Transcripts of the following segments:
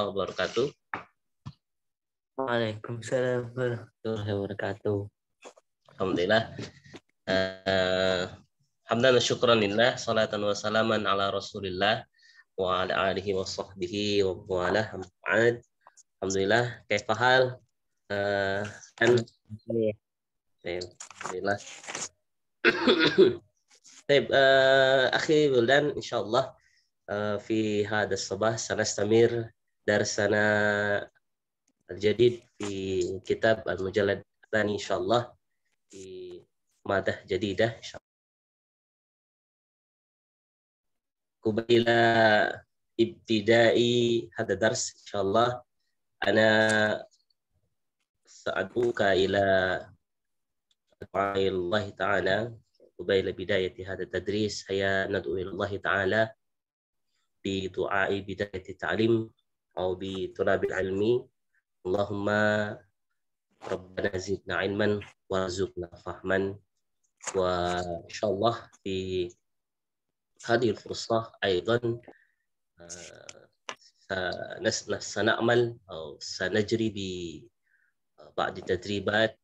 wabarakatuh. Waalaikumsalam warahmatullahi wabarakatuh. Alhamdulillah. Hamdan wa syukran lillah, salatan wa salaman ala Rasulillah wa ala alihi wa sahbihi wa wala. Alhamdulillah. Kaifa hal? Alhamdulillah. طيب أخي بلدان إن شاء الله في هذا الصباح سنستمر درسنا الجديد في كتاب المجلد الثاني إن شاء الله في مادة جديدة إن شاء الله. قبيل ابتداء هذا الدرس إن شاء الله أنا سأدعوك إلى دعاء الله تعالى قبيل بداية هذا التدريس. هيا ندعو إلى الله تعالى بدعاء بداية التعليم أو بطلاب العلم. اللهم ربنا زدنا علما وارزقنا فهما. وإن شاء الله في هذه الفرصة أيضا سنعمل أو سنجري ببعض التدريبات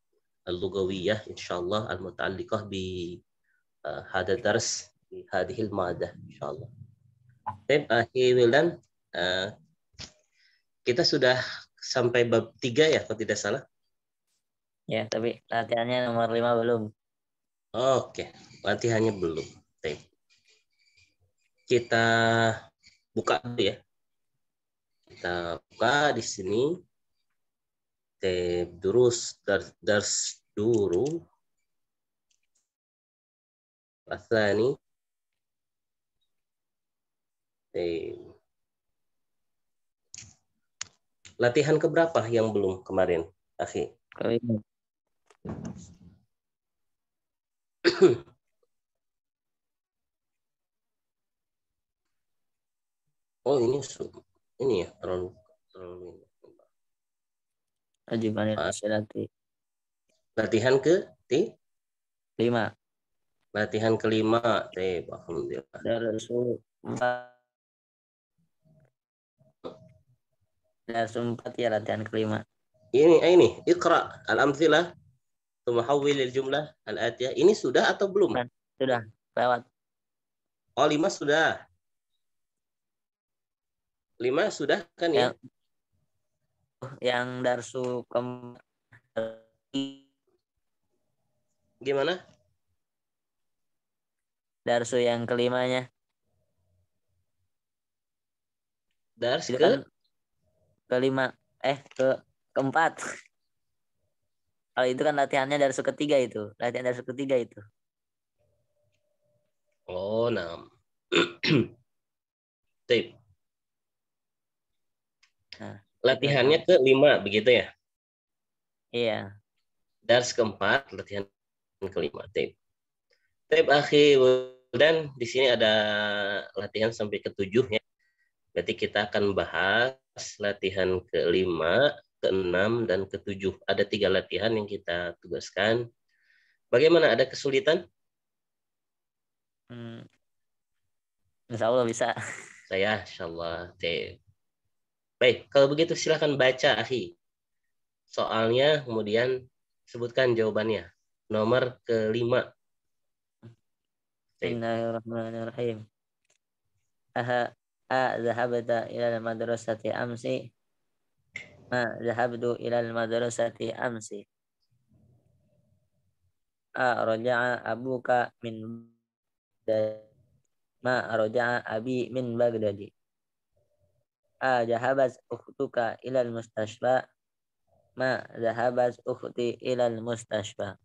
اللغوية إن شاء الله المتعلقة بهذا الدرس بهذه المادة إن شاء الله. Baik, Akhi Wildan, kita sudah sampai bab 3 ya, kalau tidak salah. Ya, tapi latihannya nomor 5 belum. Oke, latihannya belum. Baik. Kita buka dulu ya. Kita buka di sini. Durus dars duru. Asani. Latihan keberapa yang belum kemarin, Akhi? Kelima. Oh ini ya terlalu latihan ke 5. Latihan kelima. Alhamdulillah. Darsu 4 ya, latihan kelima. Ini Iqra al-amthilah thumma hawwil al-jumlah al-atiyah. Ini sudah atau belum? Sudah, lewat. Oh, 5 sudah. 5 sudah kan ya? Yang darsu Gimana? Darsu yang kelimanya. Dars keempat. Kalau itu kan latihannya darsu ketiga itu. Latihan darsu ketiga itu. Oh, nah. Tip. Nah, latihannya ke-5 begitu ya? Iya. Dars keempat, latihan kelima. Tip. Akhi, dan di sini ada latihan sampai ke-7 ya. Berarti kita akan bahas latihan ke-5, ke-6 dan ke-7. Ada 3 latihan yang kita tugaskan. Bagaimana, ada kesulitan? Insya Allah bisa. Saya insya Allah. Baik, kalau begitu silakan baca, Akhi. Soalnya kemudian sebutkan jawabannya. Nomor ke-5. Bismillahirrahmanirrahim. Zahabta ila al-madrasati amsi? Ma zahabtu ila al-madrasati amsi. Raja'a abuka min ma raja'a abi min Baghdadi. Zahabat ukhtuka ila al-mustashfa? Ma zahabat ukhti ila al-mustashfa.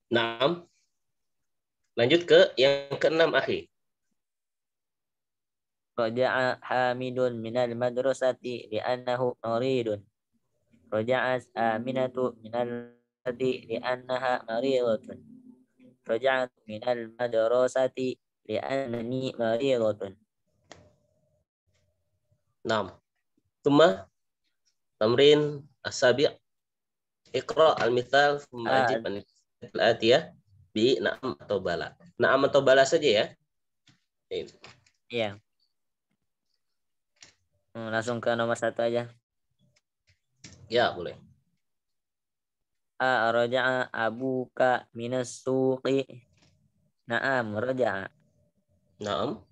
Naam. Lanjut ke yang ke-6, Akhi. Raja'a Hamidun minal madrasati li'annahu maridun. Raja'at Aminatu minal madrasati li'annaha maridatun. Raja'at minal madrasati li'annani maridatun. Naam. Thumma tamrin as-sabi'. Iqra al-mithal thumma ajib al-atiyah bi na'am atau bala. Na'am atau bala saja ya. Iya. Langsung ke nomor 1 aja. Ya, boleh. Raja'a abuka minas suqi. Na'am, raja'a. Naam.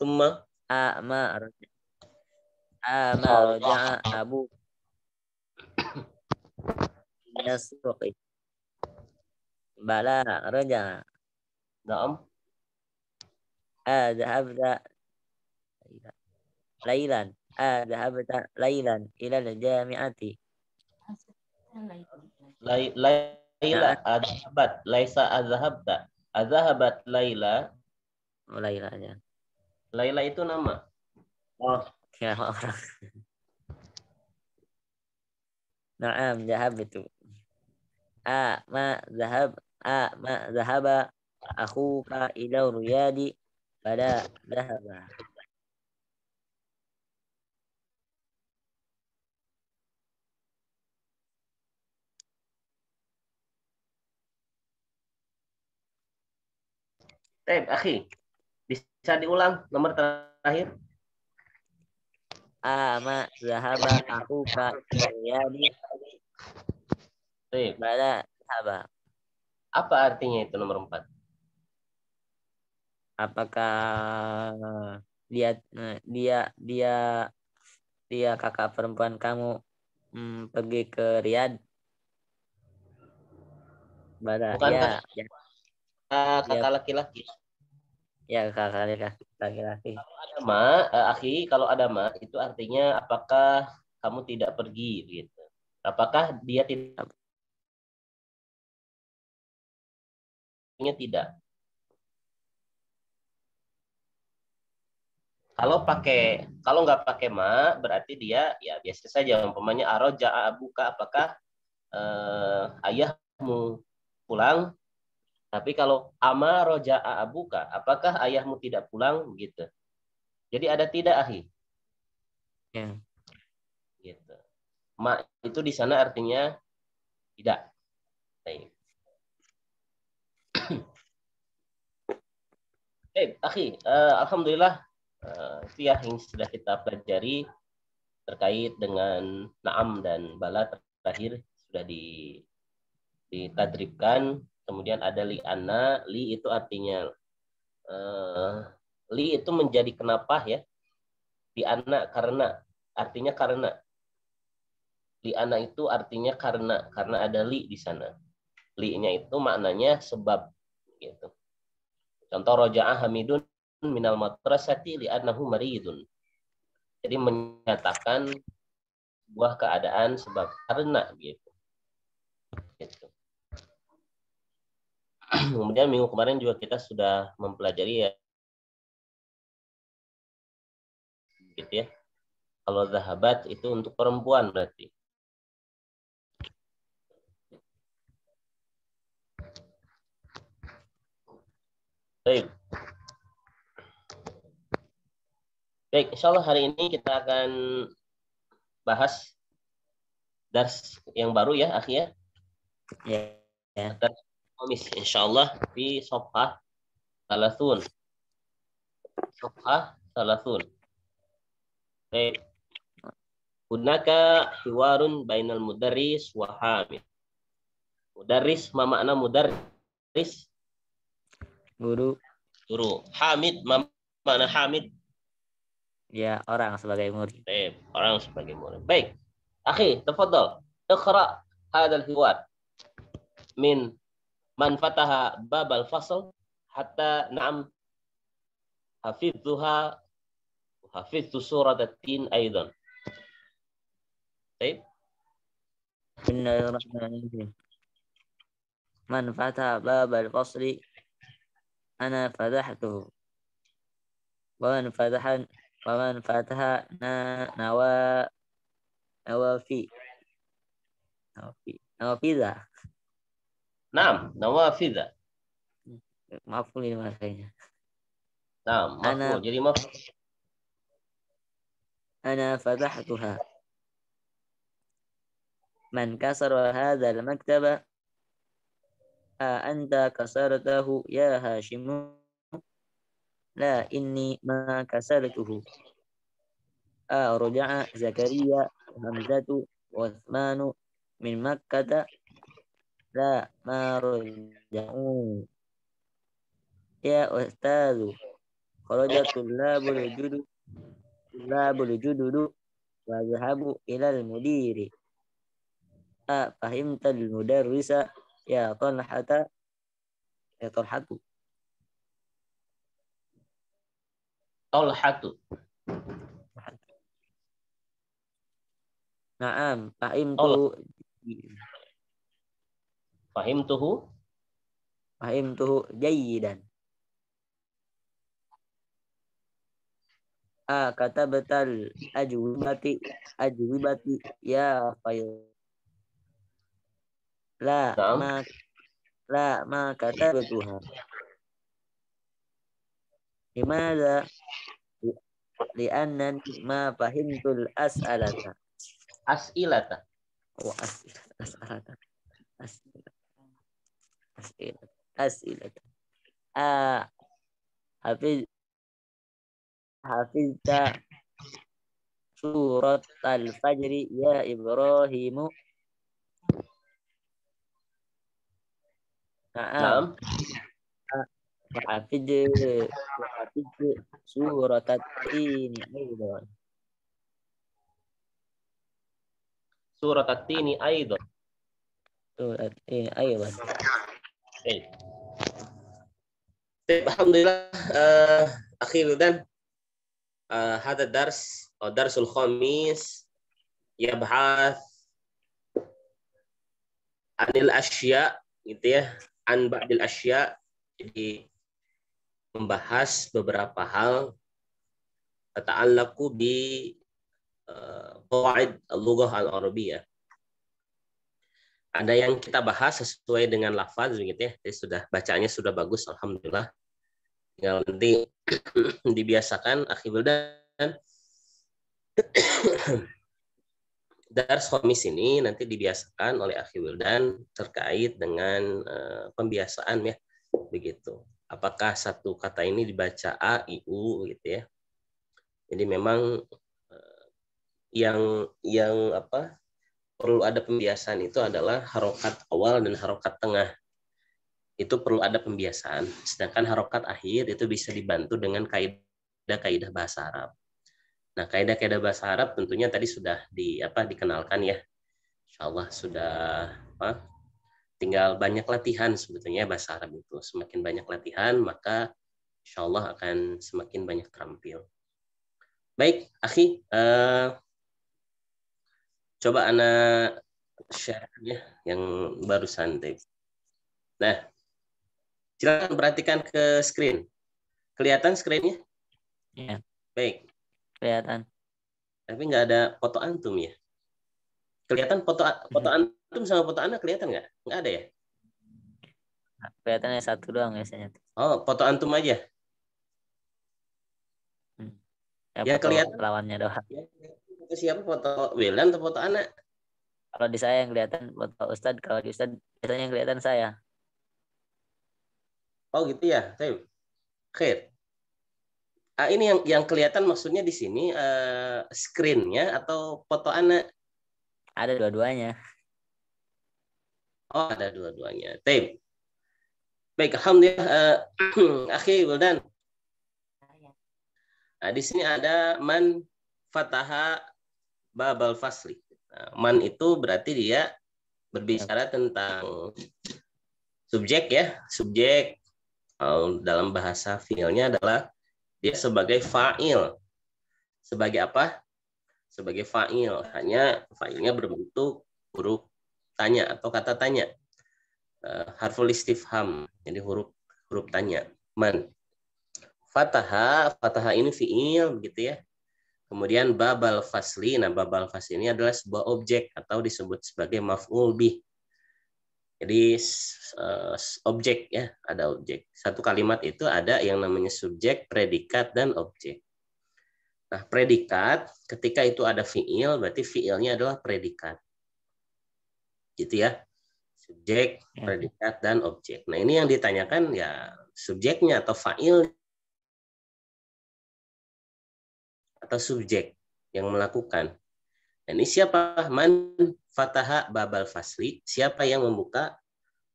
Summa. Ma raja'a abu minas suqi. Bala raja'a. Naam. Dhahabta lailan. Dhahabta lailan ila al-jami'ati. Laila Na'am, adhabat. Laisa adhabta. Adhabat Laila. laila aja. Laila itu nama. Oh, ya orang. Na'am, dhahabtu. Ma dhahaba akhuka ila riyadi pada dhahaba. Baik, akhi. Bisa diulang nomor terakhir? Ma dhahaba akhuka ila riyadi Baik. pada dhahaba. Apa artinya itu nomor 4? Apakah dia dia dia dia kakak perempuan kamu pergi ke Riyadh? Bukankah Ya, dia kakak laki-laki? ya kakak laki-laki. Ada ma, akhi, kalau ada ma itu artinya apakah kamu tidak pergi gitu. Apakah dia tidak? Kalau nggak pakai ma berarti dia ya biasa saja, umpamanya aroja abuka, apakah ayahmu pulang? Tapi kalau ama roja abuka, apakah ayahmu tidak pulang gitu. Jadi ada tidak, akhi? Ya. Gitu. Ma itu di sana artinya tidak. Baik. Akhi, alhamdulillah itu ya yang sudah kita pelajari terkait dengan naam dan bala terakhir sudah ditadribkan. Kemudian ada li anna, li itu artinya li itu menjadi kenapa ya? Li anna karena, artinya karena. Li anna itu artinya karena ada li di sana. Li-nya itu maknanya sebab gitu. Contoh roja'a hamidun minal madrasati li'annahu maridun. Jadi menyatakan sebuah keadaan sebab karena gitu. Kemudian minggu kemarin juga kita sudah mempelajari ya gitu ya. Kalau zahabat itu untuk perempuan berarti. Baik. Baik, insya Allah hari ini kita akan bahas dars yang baru ya, akhi ya. Ya. Dars Kamis, insya Allah di Sofah Salasun. Sofah Salasun. Baik. Hunaka hiwarun bainal mudarris wa hamid. Mudarris, ma makna mudarris? Guru. Guru. Hamid, ma makna hamid? Ya, orang sebagai murid. Baik, orang sebagai murid. Baik. Akhi, tafadhal. Iqra hadal hiwar min man fataha babal fasl hatta na'am hafidzuha hafidzu surat at-tin aidan. Baik. Bismillahirrahmanirrahim. Man fataha babal fasli ana fatahtuhu. Waman fataha nawafidha. Naam, nawafidha. Maaf ini makanya. Naam, maf'ul. Jadi maf'ul. Ana fatahtuha. Man kasara hadzal maktaba anta kasartahu ya Hashimu. La inni ma kasartuhu. رجع زكريا وحمزة وعثمان من مكة لا ما رجعوا يا أستاذ خرج طلاب الجدد وذهبوا إلى المدير فهمت المدرس يا طلحة يا طلحة Tolhatu. نعم فهمت Tolh. Fahimtuhu. فهمته جيدا كتبت الأجوبة يا فيض Naam. لا ما كتبتها لماذا لأنني ما فهمت الأسئلة As'ilata. أسئلة أسئلة آه حفظت سورة الفجر يا إبراهيم نعم Naam. وحفظت سورة التين أيضا Surat At-Tini aidan. سورة التين أيضا Alhamdulillah, akhi Wildan, هذا الدرس أو درس الخامس يبحث عن الأشياء gitu ya, an ba'dil asya, jadi membahas beberapa hal tata'allaqu bi qawaid al-lughah al-arabiyyah. Ada yang kita bahas sesuai dengan lafaz begitu ya. Jadi sudah bacanya sudah bagus, alhamdulillah. Tinggal nanti dibiasakan akhi Wildan. Dars khamis ini nanti dibiasakan oleh akhi Wildan terkait dengan pembiasaan ya, begitu. Apakah satu kata ini dibaca a, i, u gitu ya. Jadi memang yang apa perlu ada pembiasaan itu adalah harokat awal dan harokat tengah. Itu perlu ada pembiasaan. Sedangkan harokat akhir itu bisa dibantu dengan kaidah-kaidah bahasa Arab. Nah, kaidah-kaidah bahasa Arab tentunya tadi sudah dikenalkan ya. Insyaallah sudah tinggal banyak latihan sebetulnya bahasa Arab itu. Semakin banyak latihan, maka insyaallah akan semakin banyak terampil. Baik, akhi, coba ana share ya yang barusan tadi. Nah, silakan perhatikan ke screen. Kelihatan screen-nya? Ya, Baik. kelihatan. Tapi nggak ada foto antum ya? Kelihatan foto antum sama foto anak kelihatan nggak? Nggak ada ya? Kelihatannya satu doang biasanya. Oh, foto antum aja. Ya Foto kelihatan. lawannya doang. Ya, foto siapa? Foto Wildan atau foto anak? Kalau di saya yang kelihatan foto Ustadz, kalau di Ustadz biasanya yang kelihatan saya. Oh gitu ya, saya. Khair. Ini yang kelihatan maksudnya di sini screen-nya atau foto anak? Ada dua-duanya. Oh, ada dua-duanya. Baik, alhamdulillah, akhi Wildan. Nah, di sini ada man fataha babal fasli. Nah, man itu berarti dia berbicara tentang subjek ya. Subjek dalam bahasa fiilnya adalah dia sebagai fa'il. Sebagai apa? Sebagai fa'il. Hanya fa'ilnya berbentuk huruf tanya atau kata tanya. Harful istifham. Jadi huruf tanya. Man. Fataha ini fi'il begitu ya. Kemudian babal fasli. Nah, babal fasli ini adalah sebuah objek atau disebut sebagai maf'ul bih. Jadi objek ya, ada objek. Satu kalimat itu ada yang namanya subjek, predikat, dan objek. Nah, predikat ketika itu ada fi'il, berarti fi'ilnya adalah predikat. Gitu ya. Subjek, predikat, dan objek. Nah, ini yang ditanyakan ya subjeknya atau fa'il atau subjek. yang melakukan. Dan ini siapa? Man fataha babal fasli, siapa yang membuka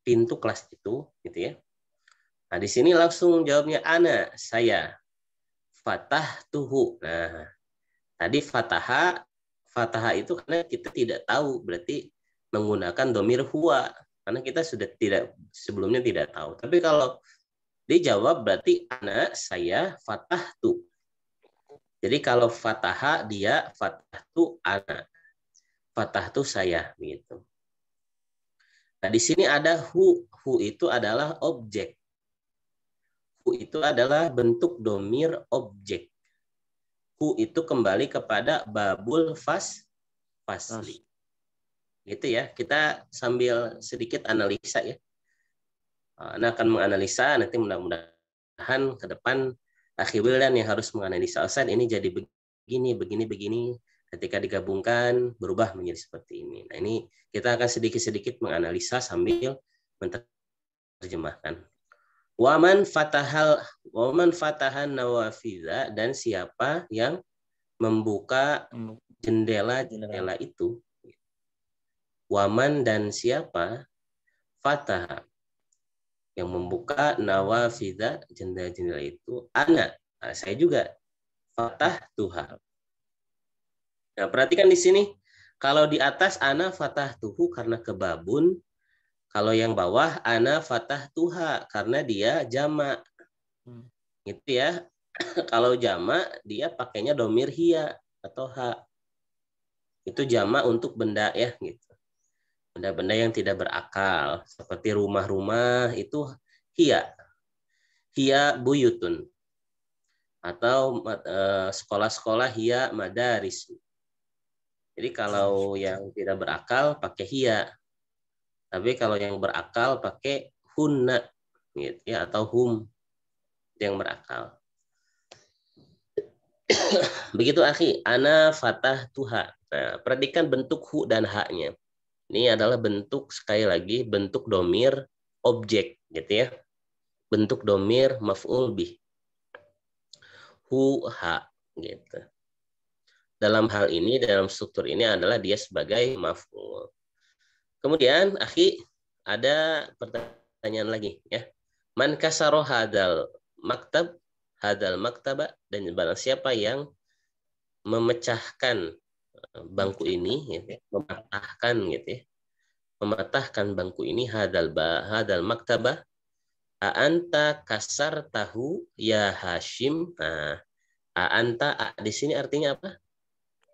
pintu kelas itu, gitu ya. Nah, di sini langsung jawabnya ana, saya. Fatah tuhu. Nah, tadi fataha, fataha itu karena kita tidak tahu, berarti menggunakan domir huwa, karena kita sudah tidak sebelumnya tidak tahu. Tapi kalau dijawab berarti ana, saya, fatah tu. Jadi kalau fataha dia, fatah tu ana. Fatah tu saya, begitu. Nah, di sini ada hu. Hu itu adalah objek. Hu itu adalah bentuk domir objek. Hu itu kembali kepada babul fasli. Gitu ya. Kita sambil sedikit analisa ya. Nah, akan menganalisa, nanti mudah-mudahan ke depan Akhi Wildan yang harus menganalisa Ustaz ini jadi begini. Ketika digabungkan berubah menjadi seperti ini. Nah, ini kita akan sedikit-sedikit menganalisa sambil menerjemahkan. Waman fatahan nawafidha, dan siapa yang membuka jendela-jendela itu. Waman, dan siapa fatah yang membuka nawafidha, jendela-jendela itu, ana, nah, saya juga fatah tuha. Nah, perhatikan di sini, kalau di atas ana fatah tuhu karena kebabun, kalau yang bawah ana fatah tuha karena dia jamak. Gitu ya. Kalau jamak dia pakainya domir hiya atau ha. Itu jamak untuk benda ya gitu. Benda-benda yang tidak berakal seperti rumah-rumah itu hiya. Hiya buyutun. Atau sekolah-sekolah hiya madaris. Jadi kalau yang tidak berakal pakai hiya. Tapi kalau yang berakal pakai hunna gitu ya, atau hum, yang berakal. Begitu akhi, ana fatah tuha. Nah, perhatikan bentuk hu dan haknya. Ini adalah bentuk, sekali lagi, bentuk domir objek gitu ya. Bentuk domir maf'ul bih. Hu ha gitu. Dalam hal ini, dalam struktur ini adalah dia sebagai maf'ul. Kemudian, akhi, ada pertanyaan lagi ya. Man kasaro hadal maktaba, dan barang siapa yang memecahkan bangku ini, gitu ya, mematahkan bangku ini, hadal maktaba, anta kasar tahu ya Hashim. Nah, anta di sini artinya apa?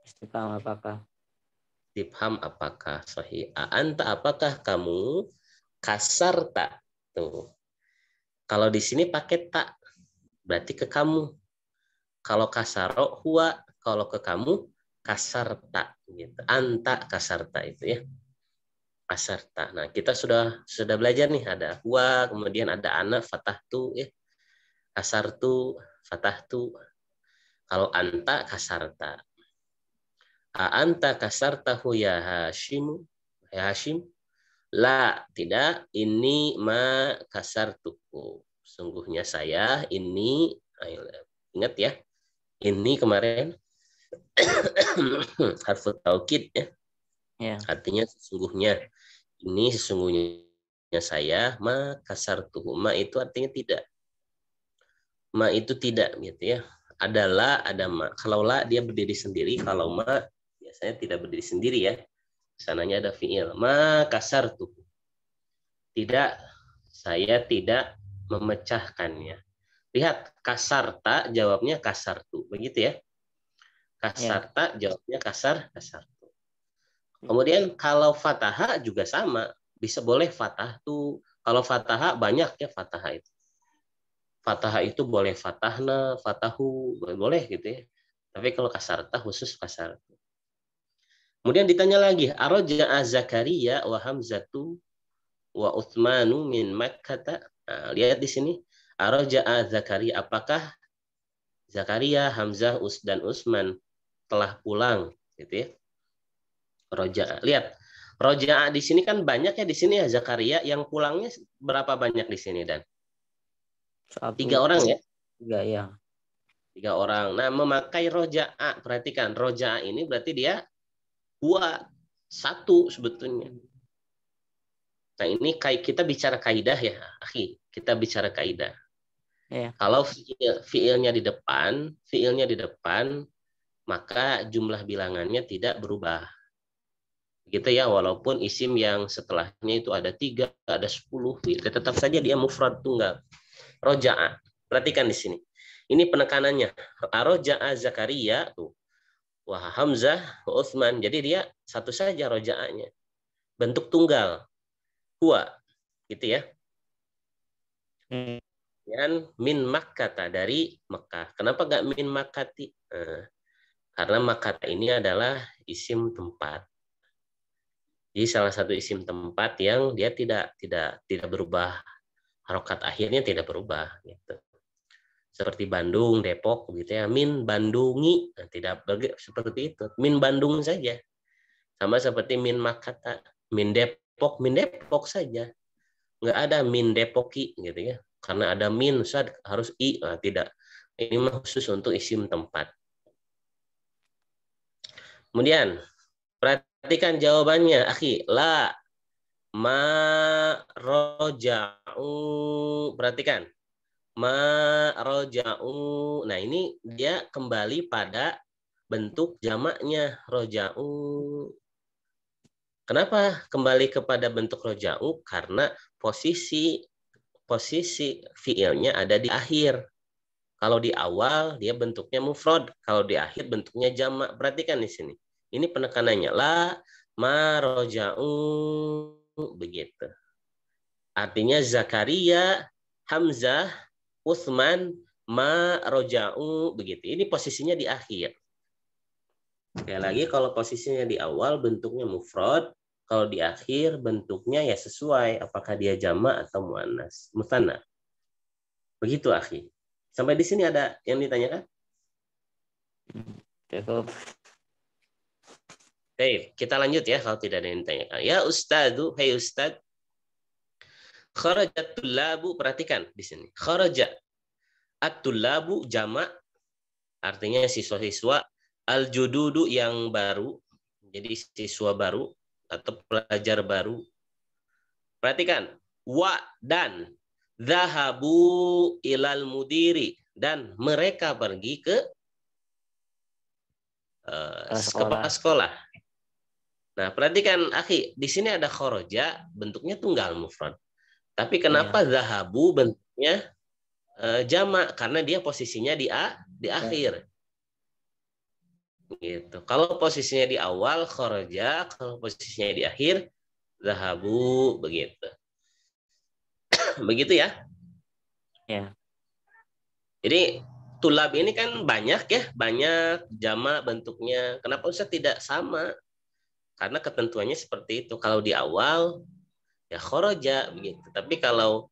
Istifham apakah? Istifham apakah? Sahih. Anta apakah kamu kasar tak? Tuh. Kalau di sini pakai tak, berarti ke kamu. Kalau kasaro huwa, kalau ke kamu kasarta gitu. Anta kasarta itu ya. Kasarta. Nah, kita sudah belajar nih, ada huwa, kemudian ada ana fatahtu ya. Kasartu, fatahtu. Kalau anta kasarta. Anta kasartahu ya Hashim. Ya Hashim. La, tidak, ini ma kasartuku. Sungguhnya saya ini, ingat ya, ini kemarin harfu taukid ya. Artinya sesungguhnya, ini sesungguhnya saya, ma kasartuhu. Ma itu artinya tidak. Ma itu tidak gitu ya. Ada la, ada ma. Kalau la dia berdiri sendiri, kalau ma biasanya tidak berdiri sendiri ya. Sananya ada fiil. Ma kasartuhu. Tidak, saya tidak memecahkannya. Lihat, kasarta jawabnya kasartu. Begitu ya. Kasarta jawabnya kasartu. Kemudian kalau fataha juga sama. Bisa boleh fatah tuh. Kalau fataha banyak ya fataha itu. Fataha itu boleh fatahna, fatahu, boleh gitu ya. Tapi kalau kasarta khusus kasartu. Kemudian ditanya lagi, Aroja'a Zakaria wa Hamzatu wa Utsmanu min Makkah. Nah, lihat di sini. Aroja'a Zakaria, apakah Zakaria, Hamzah, dan Utsman telah pulang gitu ya. Roja'a. Lihat. Roja'a di sini kan banyak ya di sini ya Zakaria, yang pulangnya berapa banyak di sini dan? 3 orang ya? 3 ya. 3 orang. Nah, memakai roja'a. Perhatikan, roja'a ini berarti dia 2, 1 sebetulnya. Nah, ini kayak kita bicara kaidah ya, akhi. Kita bicara kaidah. Ya. Kalau fiilnya di depan, maka jumlah bilangannya tidak berubah. Gitu ya, walaupun isim yang setelahnya itu ada 3, ada 10, tetap saja dia mufrad tunggal. Roja'a. Perhatikan di sini. Ini penekanannya. Roja'a Zakaria tuh. Wah, Hamzah, Utsman. Jadi dia satu saja roja'anya. Bentuk tunggal. Huwa. Gitu ya. Dan min Makkata dari Mekah. Kenapa nggak min Makkati? Karena Makkata ini adalah isim tempat. Jadi salah satu isim tempat yang dia tidak berubah. Harokat akhirnya tidak berubah gitu. Seperti Bandung, Depok gitu ya. Min Bandungi, nah, tidak seperti itu. Min Bandung saja. Sama seperti min Makata, min Depok saja. Nggak ada min Depoki gitu ya. Karena ada min harus i, nah, tidak. Ini khusus untuk isim tempat. Kemudian perhatikan jawabannya, akhi. La ma roja'u. Perhatikan. Ma roja'u. Nah, ini dia kembali pada bentuk jamaknya roja'u. Kenapa kembali kepada bentuk roja'u? Karena posisi fiilnya ada di akhir. Kalau di awal dia bentuknya mufrad, kalau di akhir bentuknya jamak. Perhatikan di sini. Ini penekanannya la ma roja'u begitu. Artinya Zakaria, Hamzah, Utsman, ma roja'u begitu. Ini posisinya di akhir. Sekali lagi kalau posisinya di awal bentuknya mufrad, kalau di akhir bentuknya ya sesuai apakah dia jamak atau muannas, musanna. Begitu, akhi. Sampai di sini ada yang ditanyakan? Cukup. Baik, kita lanjut ya kalau tidak ada yang ditanyakan. Ya Ustadu, hey Ustad. Kharajat tullabu, perhatikan di sini. Kharajat at-tullabu jamak, artinya siswa-siswa, al-jududu yang baru, jadi siswa baru atau pelajar baru. Perhatikan, wa dan zahabu ilal mudiri, dan mereka pergi ke kepala sekolah. Nah, perhatikan akhi, di sini ada khoroja, bentuknya tunggal mufrad. Tapi kenapa zahabu bentuknya jamak? Karena dia posisinya di akhir. Gitu. Kalau posisinya di awal khoroja, kalau posisinya di akhir zahabu begitu. Begitu ya. Ya. Jadi tulab ini kan banyak ya, banyak jamak bentuknya. Kenapa Ustaz tidak sama? Karena ketentuannya seperti itu. Kalau di awal ya khoroja begitu. Tapi kalau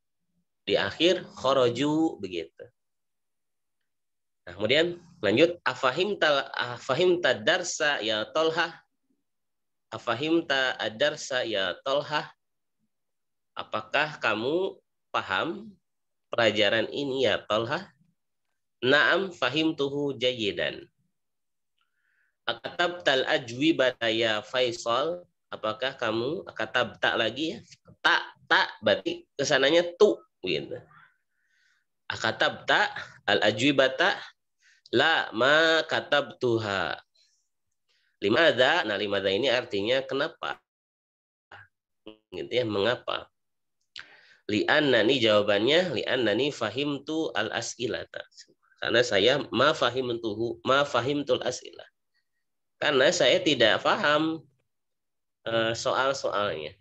di akhir khoroju begitu. Nah, kemudian lanjut afahimta darsa ya Tolha. Afahimta ad-darsa ya Tolha. Apakah kamu paham pelajaran ini ya Tolha? Naam fahimtuhu jayidan. Akatabtal ajwibata ya Faisal. Apakah kamu akatabta lagi ya? Tak berarti kesananya tu gitu. Akatabta al ajwibata la ma katabtuha. Limada, nah limada ini artinya kenapa? Gitu ya, mengapa? Li'annani jawabannya li'annani fahimtu al as'ilata. Karena saya ma fahimtul as'ilah. Karena saya tidak paham soal-soalnya.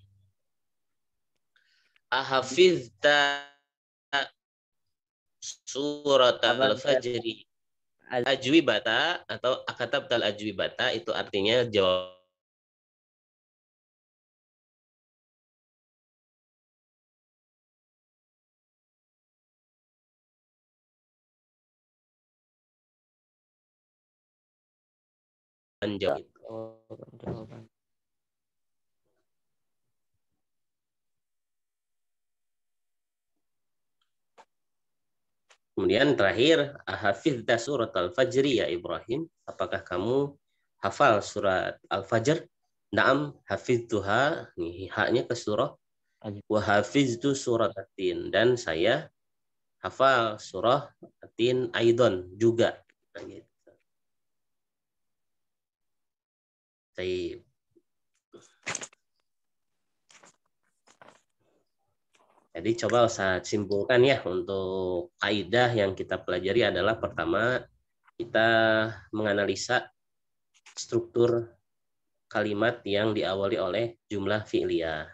Ahafizta surat al-fajri ajwibata atau akatabtal ajwibata itu artinya jawaban jawab itu. Kemudian terakhir, ahafidta surat al-fajri ya Ibrahim. Apakah kamu hafal surat al-fajr? Naam, hafidtuha. Nih, haknya ke surah. Wa hafiztu surat at-tin. Dan saya hafal surah at-tin aidon juga. Nah, gitu. Baik. Jadi coba saya simpulkan ya, untuk kaidah yang kita pelajari adalah pertama, kita menganalisa struktur kalimat yang diawali oleh jumlah fi'liyah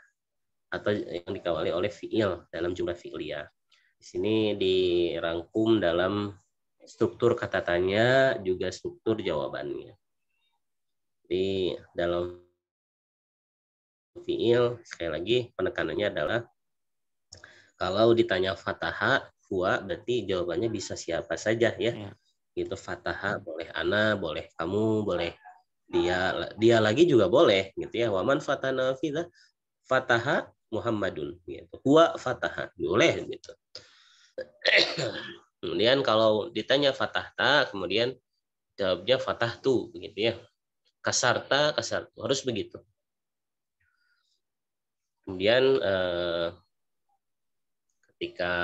atau yang diawali oleh fi'il dalam jumlah fi'liyah. Di sini dirangkum dalam struktur kata tanya juga struktur jawabannya. Di dalam fi'il, sekali lagi penekanannya adalah kalau ditanya fataha, huwa, berarti jawabannya bisa siapa saja ya. Gitu, fataha boleh ana, boleh kamu, boleh dia lagi juga boleh gitu ya. Waman fatana fidha fataha Muhammadun gitu. Huwa fataha, boleh gitu. Kemudian kalau ditanya fatahta, kemudian jawabnya fatahtu begitu ya. Kasarta, kasartu, harus begitu. Kemudian ketika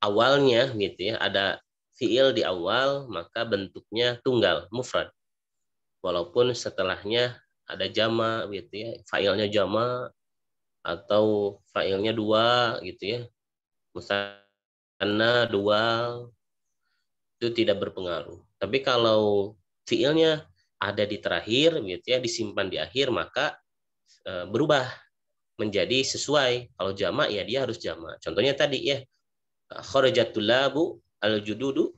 awalnya gitu ya, ada fiil di awal, maka bentuknya tunggal, mufrad. Walaupun setelahnya ada jama gitu ya, failnya jama atau failnya dua gitu ya. Musanna dua, itu tidak berpengaruh. Tapi kalau fiilnya ada di terakhir gitu ya, disimpan di akhir, maka berubah menjadi sesuai. Kalau jama ya dia harus jama. Contohnya tadi ya, kharajatul labu al-jududu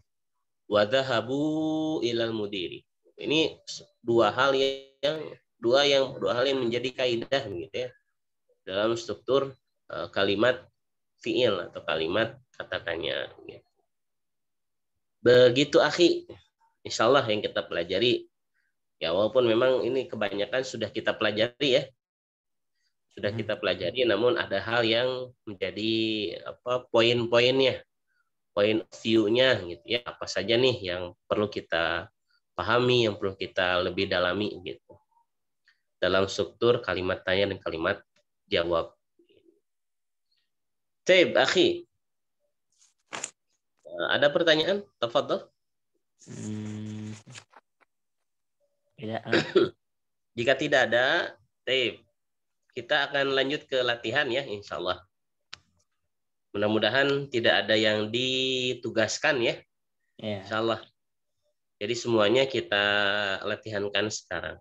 wa dhahabu ilal mudiri. Ini dua hal yang menjadi kaidah gitu ya dalam struktur kalimat fiil atau kalimat kata tanya. Begitu akhi, insya Allah yang kita pelajari. Ya walaupun memang ini kebanyakan sudah kita pelajari ya, sudah kita pelajari, namun ada hal yang menjadi poin-poinnya, point view-nya gitu ya, apa saja nih yang perlu kita pahami, yang perlu kita lebih dalami gitu dalam struktur kalimat tanya dan kalimat jawab. Baik, akhi, ada pertanyaan? Tafadhol. Tidak. Jika tidak ada, baik, kita akan lanjut ke latihan ya, insya Allah. Mudah-mudahan tidak ada yang ditugaskan ya, insya Allah. Jadi semuanya kita latihankan sekarang.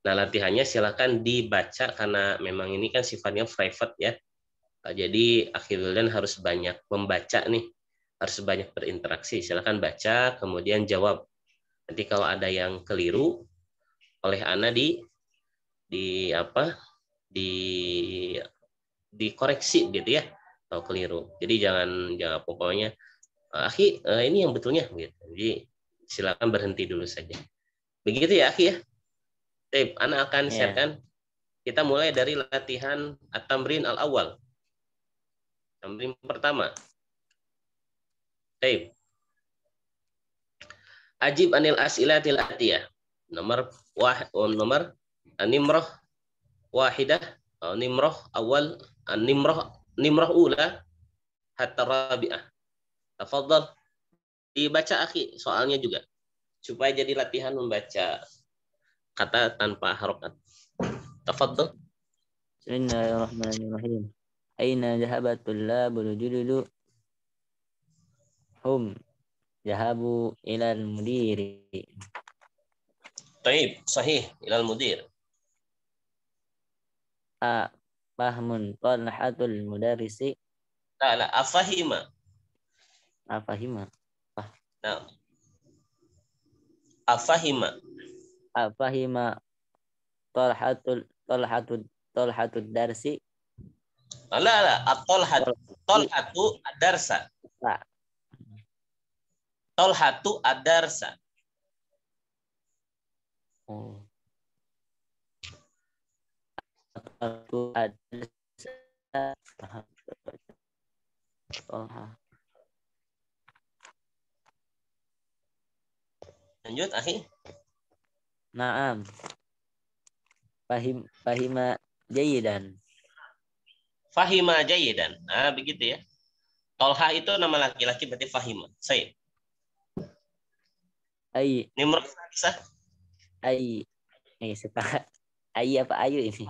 Nah, latihannya silakan dibaca karena memang ini kan sifatnya private ya. Jadi akhirnya harus banyak membaca nih, harus banyak berinteraksi. Silakan baca, kemudian jawab. Nanti kalau ada yang keliru oleh Ana di apa di dikoreksi gitu ya, kalau keliru. Jadi jangan pokoknya akhi ini yang betulnya gitu. Jadi silakan berhenti dulu saja. Begitu ya akhi ya. Baik, Ana akan sharekan. Kita mulai dari latihan at-tamrin al-awwal. Tamrin pertama. Baik. Ajib anil as'ilatil atiyah. Nomor nimrah wahidah, nimrah awal, nimrah ula hatta rabi'ah. Tafadhal dibaca akhi soalnya juga supaya jadi latihan membaca kata tanpa harokat. Tafadhal. Bismillahirrahmanirrahim. Aina dhahabatul labul jududu hum dhahabu ilal mudiri. Taib, sahih, ilal mudir. Fahmun talhatul mudarrisi. La, afahima. Afahima. Nah, afahima. Afahima talhatul darsi. La, tolhatu adarsa. Tolhatu adarsa. Oh. Tolhatu adarsa. Lanjut, akhi. Naam. Fahima jayidan. Fahima jayidan. Nah, begitu ya. Tolha itu nama laki-laki berarti Fahima. Saya. Ai Nimrod bisa. ai suka ai apa ayu ini?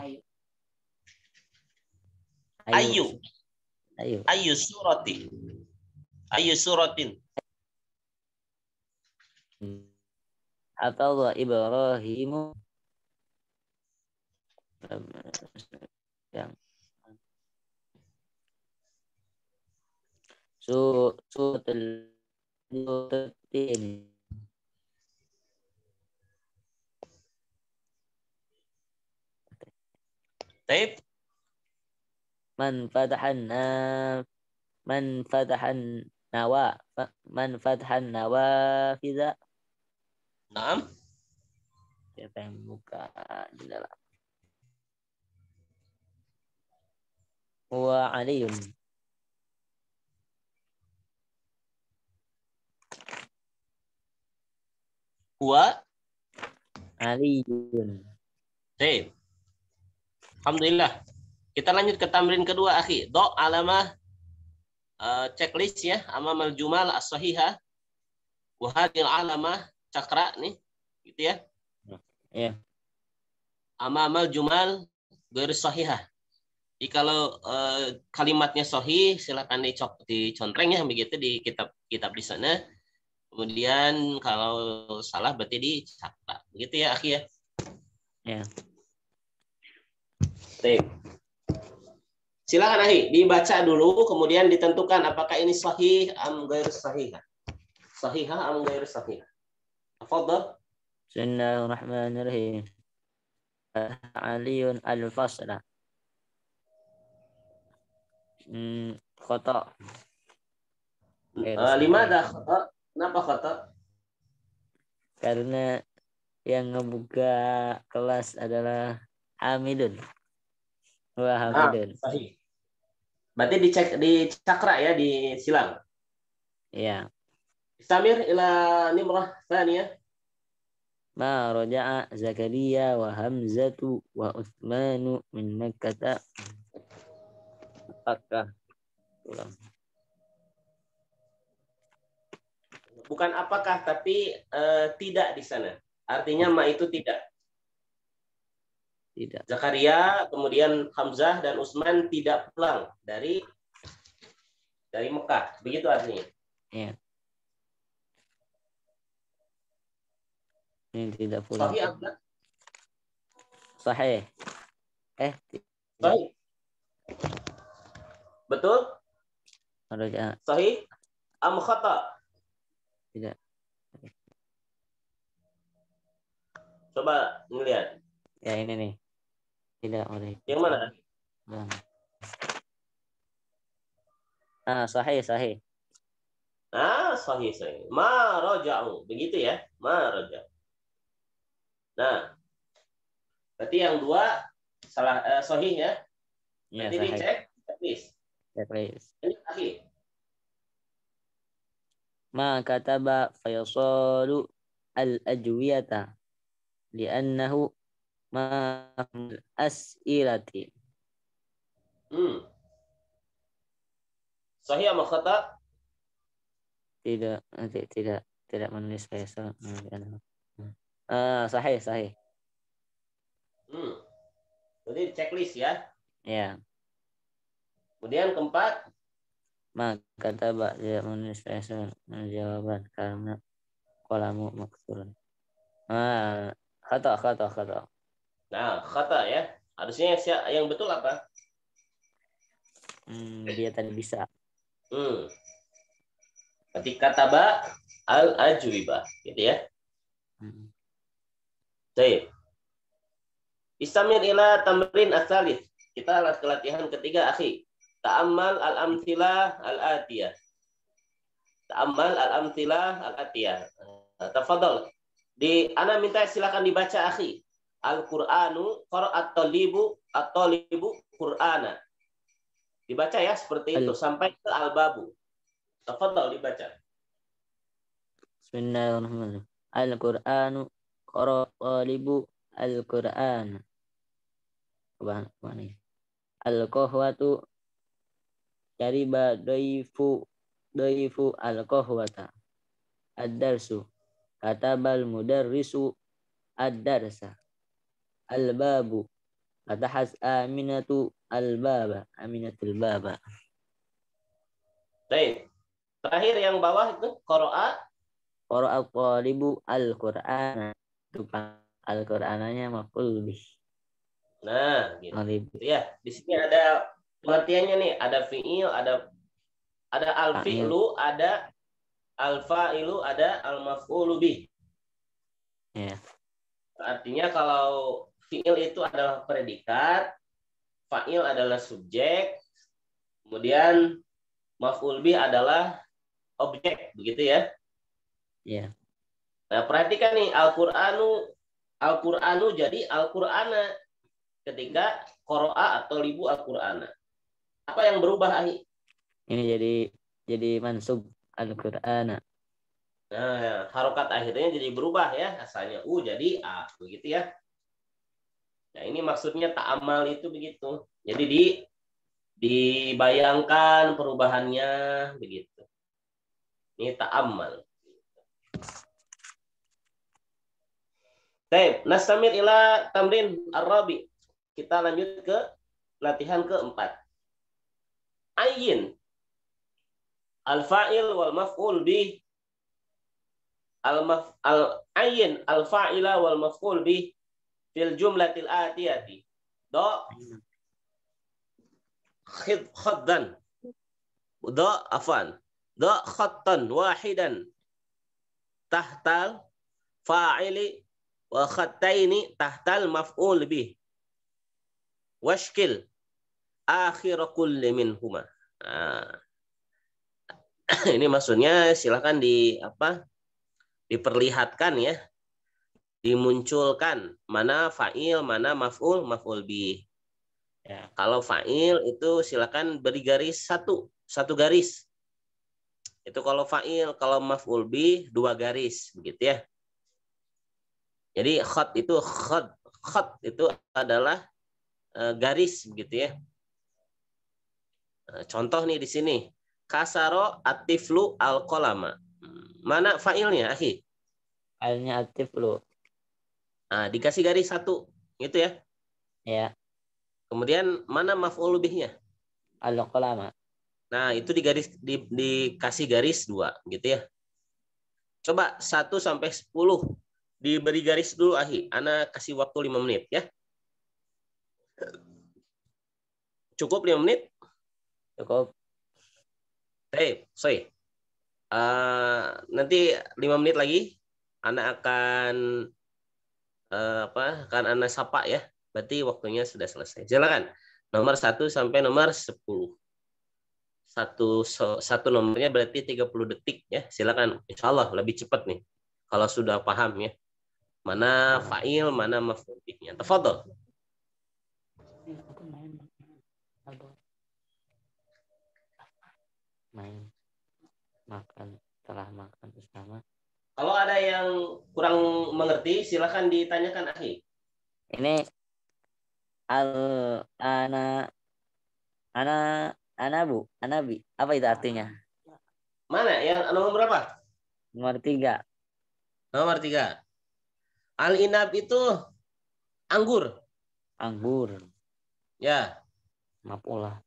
Ayu. Ayu. Ayu surati. Ayu suratin. Atau Ibrahimu yang suratul ini. Taib. Man fatahan nawa man fatahan nawafidha. Naam. Siapa yang buka jendela? Wa aliyun. Wa Aliyun. Taib. Alhamdulillah. Kita lanjut ke tamrin kedua, akhi. Do alamah checklist ya, amamal jumal as-sahihah. Wa hadhil alamah cakra nih, gitu ya. Ya. Amamal jumal ghair sahihah. Jadi kalau kalimatnya sahih silakan dicontreng ya begitu di kitab di sana. Kemudian kalau salah berarti dicakra. Begitu ya, akhi ya. Ya. Baik. Silakan akhi dibaca dulu kemudian ditentukan apakah ini sahih am ghair sahihah. Sahihah am ghair sahihah. Tafadhal. Bismillahirrahmanirrahim. Aliyun al-fasla. Khata. Limada khata? Kenapa khata? Karena yang ngebuka kelas adalah Hamidun. Wah, Hamidun. Sahih. Berarti di cakra ya, di silang. Ya. Istamir ila nimrah tsaniyah. Ma raja'a Zakaria wa Hamzatu wa Utsmanu min Makkah. Apakah ulang. Bukan apakah, tapi tidak di sana. Artinya ma itu tidak. Tidak. Zakaria, kemudian Hamzah dan Utsman tidak pulang dari Mekah. Begitu artinya. Ya. Ini tidak pulang. Sahih apa? Sahih. Sahih. Betul? Raja'a. Sahih? Am khata? Tidak. Coba ngelihat. Ya ini nih. Tidak boleh. Yang mana? Sahih. Sahih. Ma raja'u. Begitu ya. Ma raja'u. Nah, berarti yang dua salah sahih ya. Ya, Berarti dicek, please. Ini akhir. Ma kataba fayasalu al-ajwiyata li'annahu ma as'ilati. Sahih sama khata? Tidak menulis faisal. Sahih. Berarti checklist ya. Ya. Kemudian keempat. Ma kataba tidak menulis faisal jawaban karena kolamu maksurun. Khata. Nah, khata ya. Harusnya yang betul apa? Dia tadi bisa. Berarti kataba al-ajwibah, gitu ya. Baik. Istamir ila tamrin as-salis. Kita ke latihan ketiga, akhi. Ta'ammal al-amthilah al-atiyah. Ta'ammal al-amthilah al-atiyah. Tafadhal. Ana minta silakan dibaca, akhi. Al-Qur'anu at-talibu Qur'ana. Dibaca ya seperti itu sampai ke al-babu. Tafadhal dibaca. Bismillahirrahmanirrahim. Al-Qur'anu qara talibu al-Qur'an. Mana ya? Al-qahwatu syariba daifu al-qahwata. Ad-darsu katabal mudarrisu ad-darsa. Al-babu fatahas aminatu al-baba. Aminatul baba. Baik. Terakhir yang bawah itu qara'a Qara'a al-Qur'ana. Itu al-Qur'ananya maf'ul bih. Nah, gitu. Talib. Ya, di sini ada pengertiannya nih, ada fi'il, ada al-fi'lu, ada al-fa'ilu, ada al-maf'ulu bih. Ya. Artinya kalau fi'il itu adalah predikat, fa'il adalah subjek, kemudian maf'ul bih adalah objek, begitu ya. Ya. Nah, perhatikan nih Al-Qur'anu jadi Al-Qur'ana ketika qara'a atau libu Al-Qur'ana. Apa yang berubah, Ahi? Ini jadi mansub al-Qur'ana. Nah, harokat akhirnya jadi berubah ya, asalnya jadi a, begitu ya. Nah, ini maksudnya ta'amal itu begitu. Jadi dibayangkan perubahannya begitu. Ini ta'amal. Baik, nastamir ila tamrin ar-rabi. Kita lanjut ke latihan keempat. Ayin al-fa'il wal maf'ul bih al-ayin al-fa'ila wal maf'ul bih fil jumlatil atiyati. Do khaddan. Do afan. Do khattan wahidan tahtal fa'ili wa khattaini tahtal maf'ul bih. Washkil akhir kulli minhuma. Nah, ini maksudnya silakan diperlihatkan ya, dimunculkan mana fa'il, mana maf'ul bih. Ya, kalau fa'il itu silakan beri garis satu garis. Itu kalau fa'il, kalau maf'ul bih 2 garis begitu ya. Jadi khat itu adalah garis begitu ya. Contoh nih di sini. Kasaro atiflu al-qalama. Mana fa'ilnya, akhi? Fa'ilnya atiflu. Nah, dikasih garis 1 gitu ya. Ya. Kemudian mana maf'ul bihnya? Al-qalama. Nah, itu dikasih garis 2 gitu ya. Coba 1 sampai 10 diberi garis dulu, Ahi. Ana kasih waktu 5 menit ya. Cukup 5 menit? Cukup. Sorry. Nanti 5 menit lagi Ana akan akan Ana sapa ya. Berarti waktunya sudah selesai. Silakan. Nomor 1 sampai nomor 10. Satu nomornya berarti 30 detik ya. Silakan. Insya Allah lebih cepat nih. Kalau sudah paham ya. Mana fa'il, mana maf'ul bihnya. Tafadhol. Main makan, setelah makan bersama. Kalau ada yang kurang mengerti, silakan ditanyakan, Akhi. Ini anabi. Apa itu artinya? Mana? Yang nomor berapa? Nomor 3. Nomor 3. Al-inab itu anggur. Anggur. Ya. Mapulah.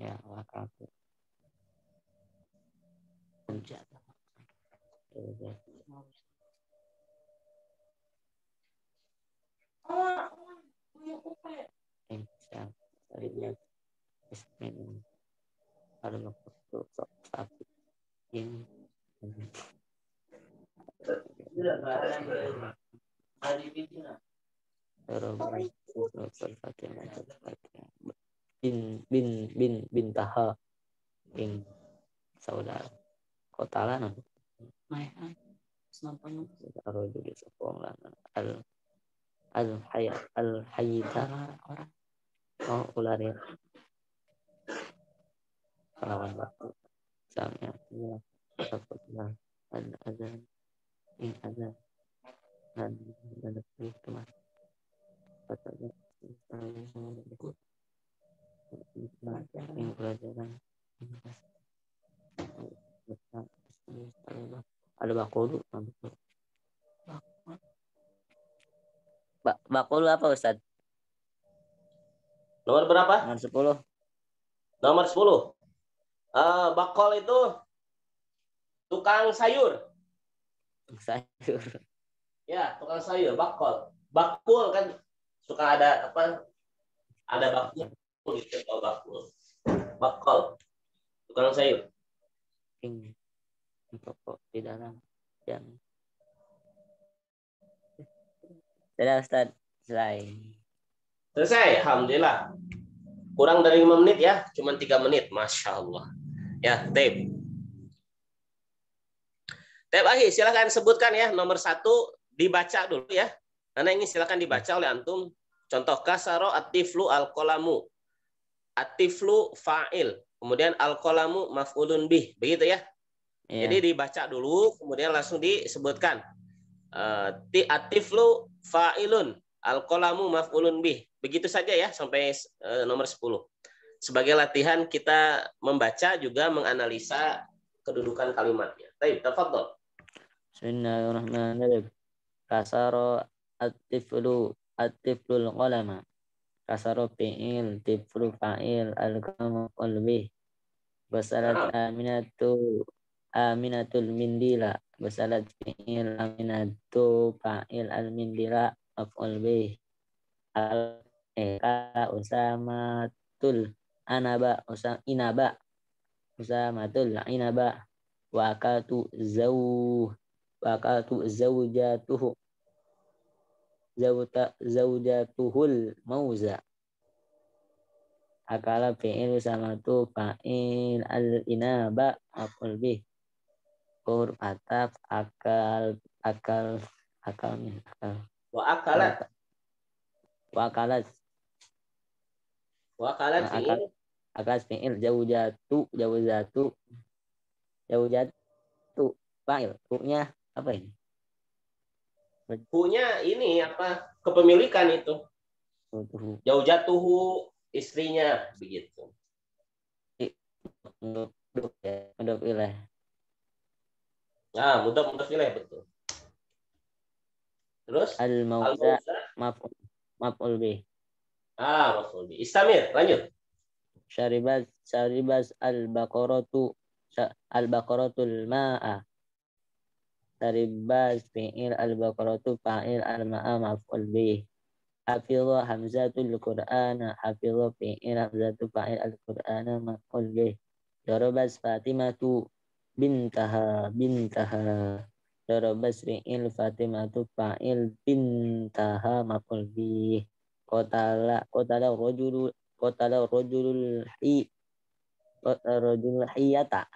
Ya, waktu. Senjata. bin taha bin saudara kotala nanti al hayita orang ular ya lawan waktu misalnya Al-Fatihah. Al-Azan. In azan. Dan kemah. Fatihah. In pelajaran. Al-Baqulu. Baqulu apa Ustaz? Nomor berapa? Nomor 10. Nomor 10. Bakol itu tukang sayur. Sayur. Ya, tukang sayur, bakol. Bakul kan suka ada apa? Ada bakul gitu, kalau bakul. Bakol, tukang sayur. Ini pokok di dalam yang sudah Ustaz selesai. Selesai, alhamdulillah. Kurang dari 5 menit ya, cuma 3 menit, masya Allah. Ya, tape. Tape Ahi, silakan sebutkan ya nomor 1 dibaca dulu ya. Karena ini silakan dibaca oleh antum. Contoh kasaro atiflu al-qalamu. Atiflu fa'il. Kemudian al-qalamu maf'ulun bih. Begitu ya. Ya. Jadi dibaca dulu, kemudian langsung disebutkan. Atiflu fa'ilun. Al-qalamu maf'ulun bih. Begitu saja ya sampai nomor 10. Sebagai latihan kita membaca juga menganalisa kedudukan kalimatnya. Baik, tafadhol. Bismillahirrahmanirrahim. Kasaro at-tiflul qalama. Kasaro fi'il, tiflu fa'il, al-qalamu qalbi. Basalat Aminatul mindila. Basalat fi'il Aminatu fa'il al-mindila maf'ul bih. Al-eka Usamatul anaba inaba. Usamatul inaba. Wakatu zaujatuhu zaujatuhul mauza. Akala fi'il samatu fa'il al-inaba maf'ul bih. Huruf ataf akal Wa akalat. wakalat Wa akalat fi'il. akal fi'il jauzatu fa'il. Hurufnya apa ini? Punya ini apa? Kepemilikan itu. Jauh jatuh istrinya begitu. Untuk wilayah. Nah, mudah wilayah betul. Terus Al-mauza maf'ul bih. Maf'ul bih. Istamir, lanjut. Syaribas al-baqaratul ma'a. Syaribas fi'il al-baqaratu fa'il al-ma'a maf'ul bih. Hafidha hamzatul qur'ana. Hafidha fi'il hamzatu fa'il al-qur'ana maf'ul bih. Darabas Fatimatu bintaha. Darabas fi'il Fatimatu fa'il bintaha maf'ul bih. Qatala rajulul hiyata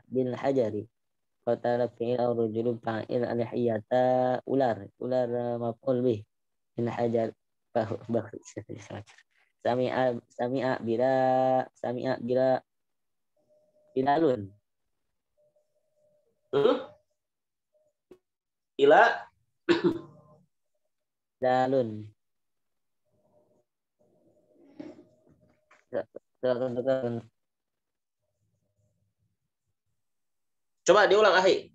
bil hajari. Qatala fi'il rajulul fa'il al hiyata ular maf'ul bih. Bil hajar sami'a bilalun. Ila Dalun. Silakan. coba diulang Ahi.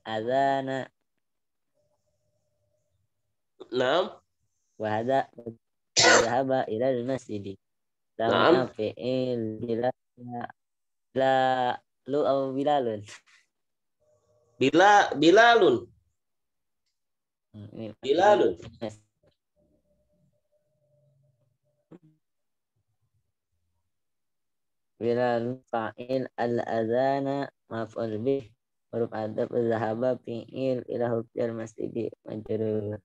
Azana Naam. Wadhaba ilal masjid. Sami'a Naam. fi'il la lu au bilalun. Bilalun. Bilalun. Bilalun fa'il al-azana maf'ul bih. Huruf adab zahaba fi'il ila hurufil masjid majrur.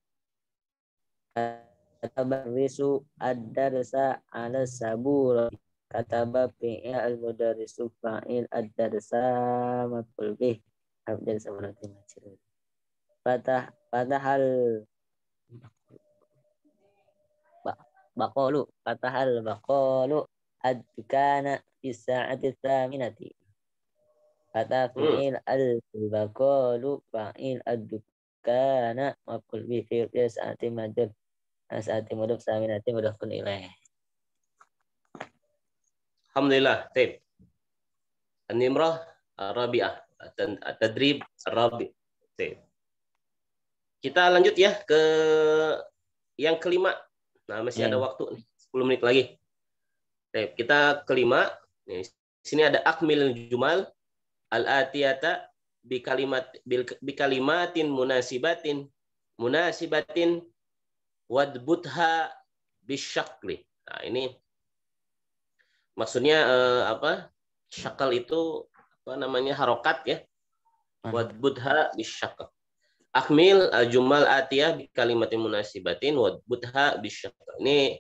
Kataba risu ad-darsa ala sabur. Kataba fi'il al-mudarrisu fa'il ad-darsa maf'ul bih. Abdal saburati majrur. Fatahal baqalu fatahal baqalu ad-dukana fi sa'ati tsaminati. Kata fi'il al-baqalu fa'il ad-dukana maf'ul bihi fi sa'ati madad sa'ati mudaf tsaminati mudafun ilaih. Alhamdulillah. Baik. An-Nimrah Rabi'ah. At-Tadrib Rabi'. Baik. Kita lanjut ya ke yang kelima. Nah, masih ada waktu nih, 10 menit lagi. Baik, kita kelima. Nih, sini ada akmil jumal al-atiyata bi kalimatin munasibatin wadbutha bisyakli. Nah, ini maksudnya apa? Syakal itu apa namanya? Harokat ya. Wadbutha bisyakl. Akmil al-jumal atiyah bi kalimatin munasibatin wadbutha bisyakl. Ini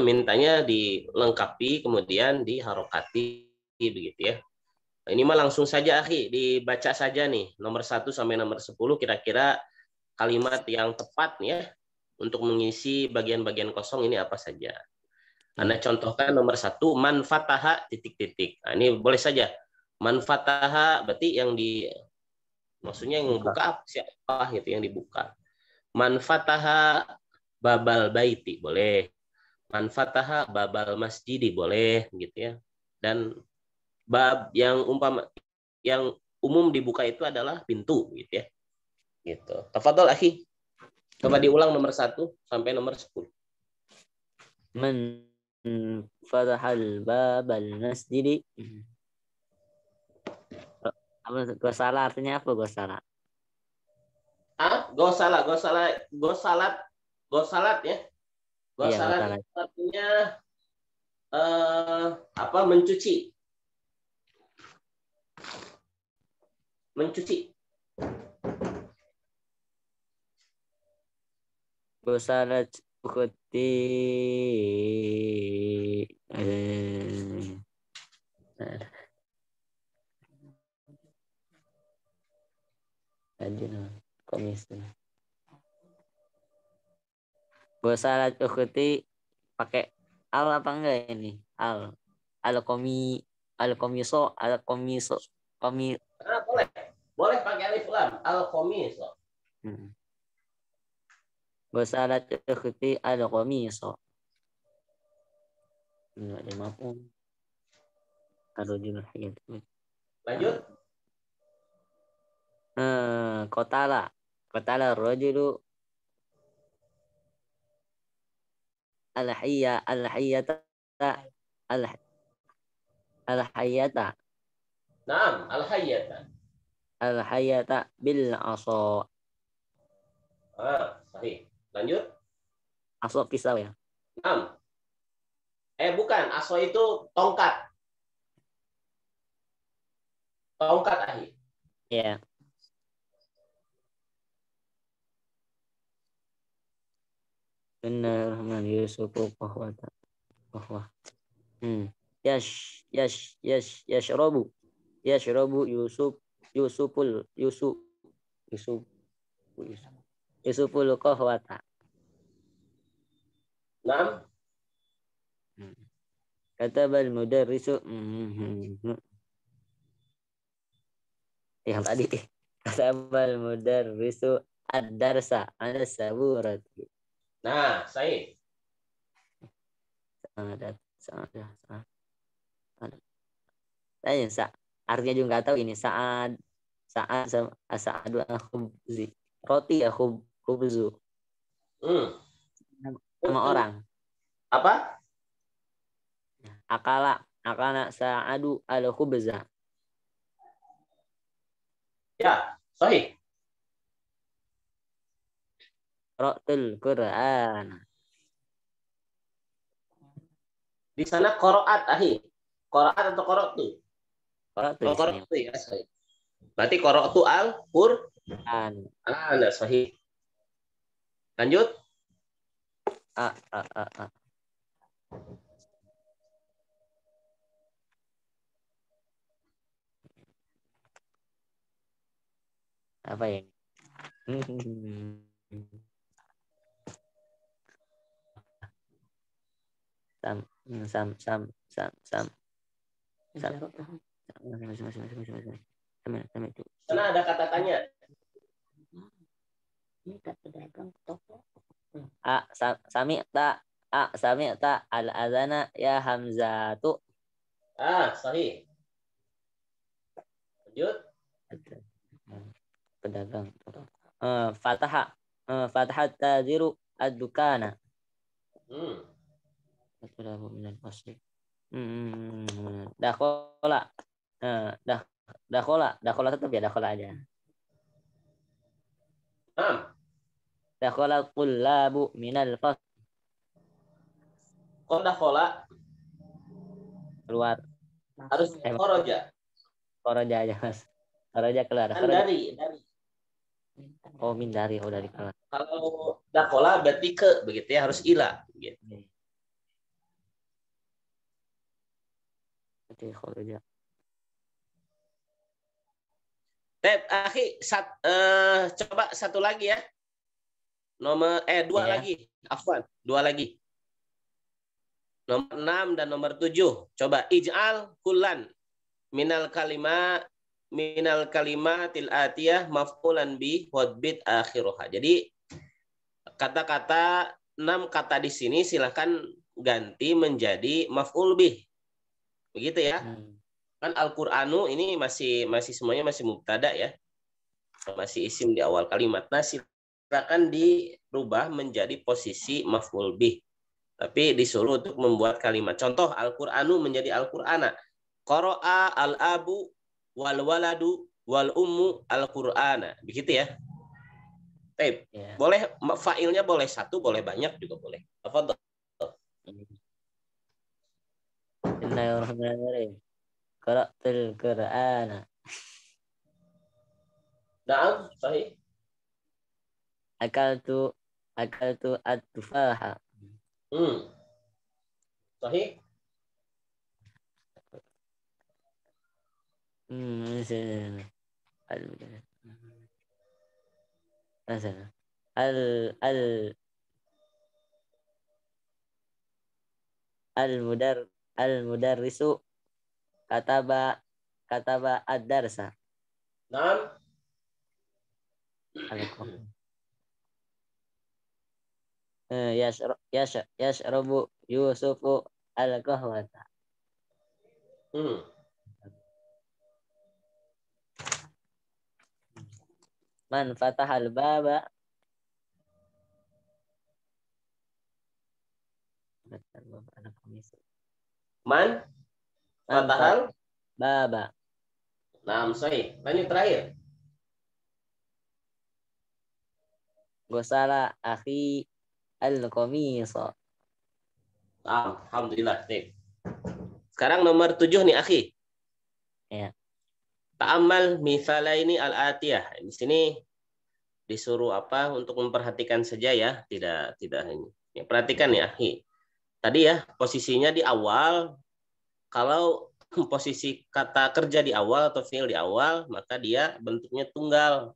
mintanya dilengkapi kemudian diharokati begitu ya. Ini mah langsung saja akhi, dibaca saja nih nomor 1 sampai nomor 10 kira-kira kalimat yang tepat ya untuk mengisi bagian-bagian kosong ini apa saja. Anda contohkan nomor 1 man fataha titik-titik. Nah, ini boleh saja. Man fataha berarti yang maksudnya yang buka siapa gitu yang dibuka. Man fataha babal baiti boleh. Man fataha babal masjidi boleh gitu ya. Dan bab yang yang umum dibuka itu adalah pintu gitu ya. Gitu. Tafadhol akhi. Coba diulang nomor 1 sampai nomor 10. Man fatahal babal masjidi. Gosala artinya apa gosala? Gosalat ya. Gosalat Iya, itu artinya apa? Mencuci. gosalat ukhti komis. Gosalat ukhti pakai al apa enggak ini? Al komiso komi. Boleh. Boleh pakai alif lam. Al-Khamis. Gosalat ukhti al-komiso. Enggak ada mafhum. Arujul hayat. Lanjut. Kotala rajulu al-hayyata Naam, al-hayyata. al-hayyata bil aso. Sahih. Lanjut. Aso pisau ya. Naam. Bukan, aso itu tongkat. Tongkat akhi. Ya. Benar, man Yusuf qahwata. Qahwah. Yashrabu Yusuful qahwata. Naam. Katabal mudarrisu. Yang tadi. Katabal mudarrisu ad-darsa ala saburati. Nah, sahih. Artinya juga nggak tahu ini saat khubzi roti ya khubzu sama orang Apa? akala sa'adu al khubza. Ya, sahih. Qara'tul Qur'an. Di sana qiraat ahi. Qiraat atau qara'tu? Qara'tu ya, sahih. Berarti qara'tu al-Qur'an. Nah, sahih. Lanjut. Apa ya? Sam. Sana ada kata tanya. Sami ta al-adana ya Hamzatu. Sahih. Lanjut. Pedagang. Fatahat tajiru ad-dukana. Dakhola. Dakhola tetap ya, dakhola aja. Dakhola tullabu minal fasl. Kok dakhola? Keluar. Harus khoroja. Khoroja aja, Mas. Khoroja keluar. Kan dari. Oh, min dari. Oh, dari keluar. Kalau dakhola berarti ke, begitu ya, harus ila. Gitu. Berarti khoroja. Coba satu lagi ya. Dua lagi. Afwan, dua lagi. Nomor 6 dan nomor 7. Coba ij'al kullan minal kalimatil atiyah maf'ulan bi wadbit akhiruha. Jadi kata-kata 6 kata di sini silakan ganti menjadi maf'ul bih. Begitu ya. Kan Al-Qur'anu ini masih semuanya masih mubtada ya. Masih isim di awal kalimat. Nah, silakan dirubah menjadi posisi maf'ul bih. Tapi disuruh untuk membuat kalimat. Contoh, Al-Qur'anu menjadi Al-Qur'ana. Qara'a al-abu wal waladu wal ummu Al-Qur'ana. Begitu ya. Baik. Yeah. Boleh fa'ilnya boleh satu, boleh banyak juga boleh. Tafadhol. Bismillahirrahmanirrahim. Qara'tul Qur'ana. Naam, sahih. Akaltu at-tufaha. Sahih. Al-mudarrisu kataba ad-darsa. Naam. Yashrabu Yusufu al-qahwata. Man fatahal baba. Man fatahal baba. Naam, sahih. Lanjut terakhir. Gosala akhi al-qamisa. Alhamdulillah. Sekarang nomor 7 nih, akhi. Ya. Ta'ammal mithalaini al-atiyah. Di sini disuruh apa untuk memperhatikan saja ya, tidak ini. Ya, perhatikan ya, akhi. Tadi ya, posisinya di awal. Kalau posisi kata kerja di awal atau fi'il di awal, maka dia bentuknya tunggal.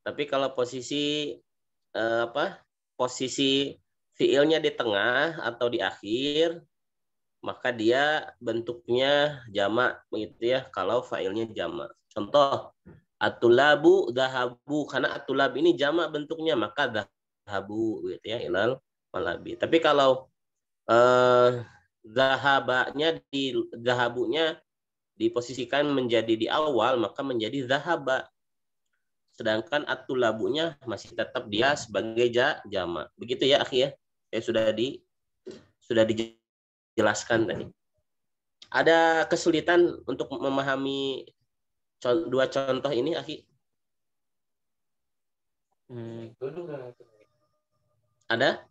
Tapi kalau posisi posisi fi'ilnya di tengah atau di akhir, maka dia bentuknya jamak begitu ya, kalau fa'ilnya jamak. Contoh, atulabu dahabu, karena atulab ini jamak bentuknya, maka dahabu gitu ya, ilal malabi. Tapi kalau dahabunya diposisikan menjadi di awal, maka menjadi dahaba. Sedangkan atulabunya masih tetap dia sebagai jamak. Begitu ya, akhi ya. Sudah dijelaskan tadi. Ada kesulitan untuk memahami dua contoh ini, akhi? Ada?